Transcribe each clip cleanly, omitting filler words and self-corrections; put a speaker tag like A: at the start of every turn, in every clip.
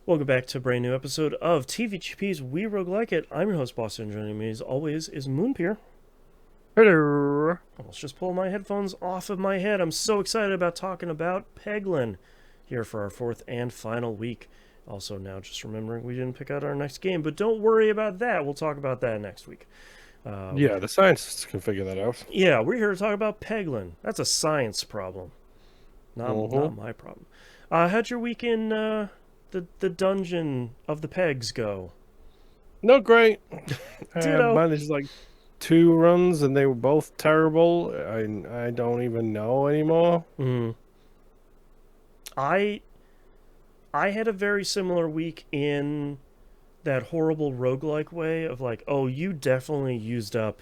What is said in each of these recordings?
A: Welcome back to a brand new episode of TVGP's We Roguelike It. I'm your host, Boston. Joining me as always is Moonpier.
B: Hello.
A: Let's just pull my headphones off of my head. I'm so excited about talking about Peglin here for our fourth and final week. Also, now just remembering we didn't pick out our next game, but don't worry about that. We'll talk about that next week.
B: Yeah, the scientists can figure that out.
A: Yeah, we're here to talk about Peglin. That's a science problem, not my problem. How'd your week in the dungeon of the pegs go?
B: Not great. I
A: Ditto.
B: managed like 2 runs and they were both terrible. I don't even know anymore.
A: Mm. I had a very similar week in that horrible roguelike way of like, oh, you definitely used up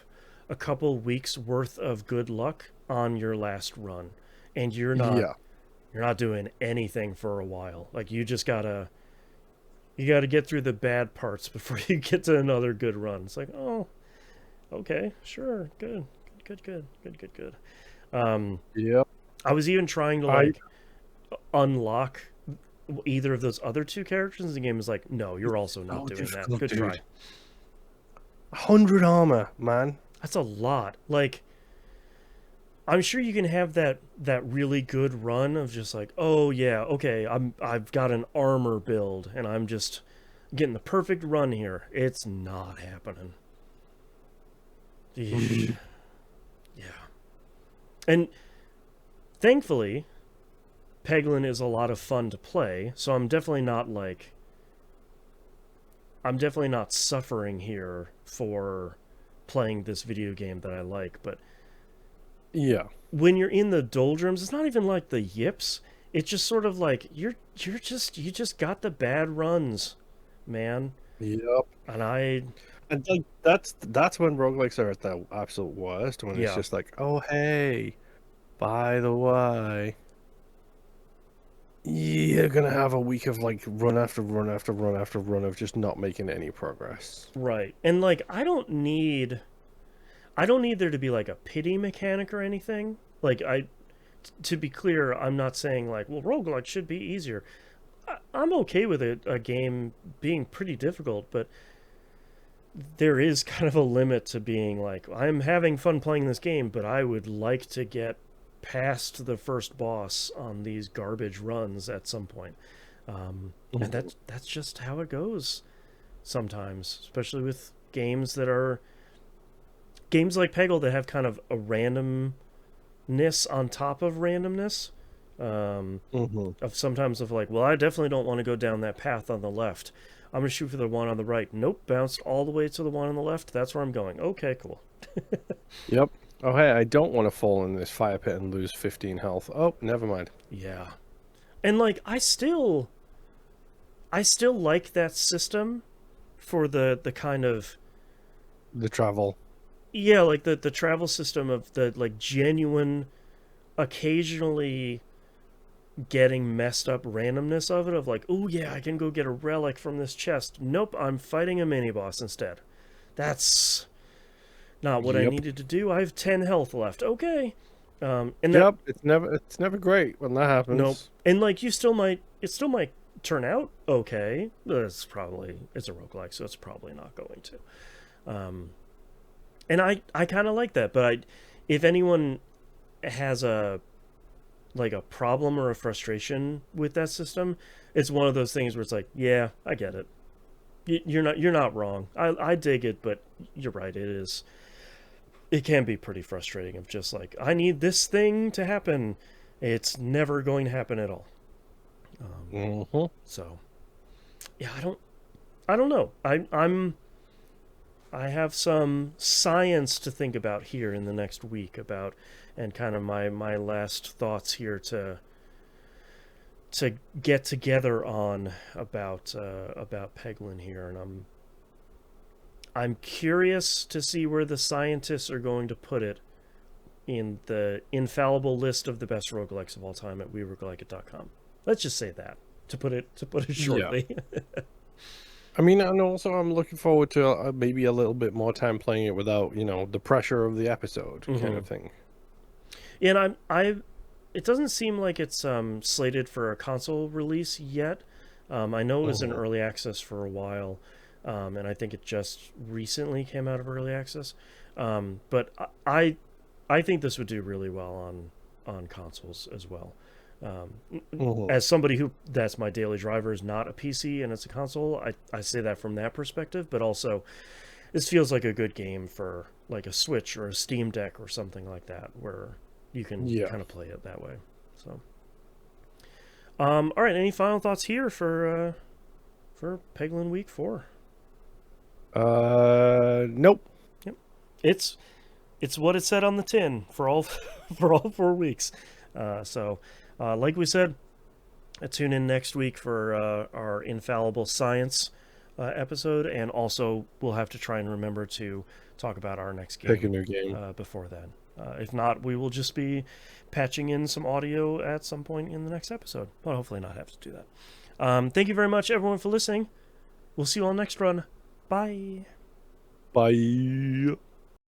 A: a couple weeks worth of good luck on your last run, and
B: Yeah.
A: you're not doing anything for a while. Like you gotta get through the bad parts before you get to another good run. It's like, oh, okay, sure, good.
B: Yep.
A: I was even trying to
B: I
A: like unlock either of those other two characters. The game is like, no, you're also not
B: so
A: doing that.
B: difficult,
A: Good
B: dude.
A: try.
B: 100 armor, man.
A: That's a lot. Like, I'm sure you can have that really good run of just like, oh yeah, okay, I've got an armor build and I'm just getting the perfect run here. It's not happening. Yeah. And thankfully, Peglin is a lot of fun to play, so I'm definitely not suffering here for playing this video game that I like, but
B: Yeah.
A: when you're in the doldrums, it's not even like the yips. It's just sort of like you just got the bad runs, man.
B: Yep.
A: And
B: And like that's when roguelikes are at the absolute worst, when it's
A: yeah,
B: just like, oh hey, by the way, you're gonna have a week of like run after run after run after run of just not making any progress.
A: right. And like I don't need there to be like a pity mechanic or anything. Like to be clear, I'm not saying like, well, roguelike should be easier. I'm okay with a game being pretty difficult, but there is kind of a limit to being like, I'm having fun playing this game, but I would like to get past the first boss on these garbage runs at some point. And that's just how it goes sometimes, especially with games like Peggle that have kind of a randomness on top of randomness. Of sometimes of like, well, I definitely don't want to go down that path on the left. I'm gonna shoot for the one on the right. Nope, bounced all the way to the one on the left. That's where I'm going. Okay, cool.
B: Yep. Oh, hey, I don't want to fall in this fire pit and lose 15 health. Oh, never mind.
A: Yeah, and like I still like that system for the kind of,
B: The travel.
A: yeah, like the travel system of the like genuine, occasionally getting messed up randomness of it, of like, oh yeah, I can go get a relic from this chest. Nope, I'm fighting a mini boss instead. That's not what I
B: Yep.
A: needed to do. I have 10 health left. Okay. And that,
B: Yep. It's never great when that
A: nope.
B: happens.
A: And like it still might turn out okay. It's a roguelike, so it's probably not going to. And I kind of like that, but if anyone has a problem or a frustration with that system, it's one of those things where it's like, yeah, I get it. You're not wrong. I dig it, but you're right. It can be pretty frustrating of just like, I need this thing to happen. It's never going to happen at all. So yeah, I don't know. I have some science to think about here in the next week about, and kind of my last thoughts here to get together on about Peglin here, and I'm curious to see where the scientists are going to put it in the infallible list of the best roguelikes of all time at weroguelikeit.com. Let's just say that, to put it
B: Yeah.
A: shortly.
B: I mean, and also I'm looking forward to maybe a little bit more time playing it without, the pressure of the episode kind of thing.
A: Yeah, and it doesn't seem like it's slated for a console release yet, I know it was in
B: Mhm.
A: early access for a while, and I think it just recently came out of early access. But I think this would do really well on consoles as well.
B: Mhm.
A: As somebody who that's my daily driver is not a PC and it's a console, I say that from that perspective, but also this feels like a good game for like a Switch or a Steam Deck or something like that where you can
B: Yeah.
A: kind of play it that way. So, all right, any final thoughts here for Peglin Week 4?
B: Nope.
A: Yep. It's what it said on the tin for all for all 4 weeks. Like we said, tune in next week for our infallible science episode, and also we'll have to try and remember to talk about our next
B: Pick a
A: game
B: new game.
A: before then. If not, we will just be patching in some audio at some point in the next episode, but hopefully not have to do that. Thank you very much, everyone, for listening. We'll see you all next run. Bye.
B: Bye.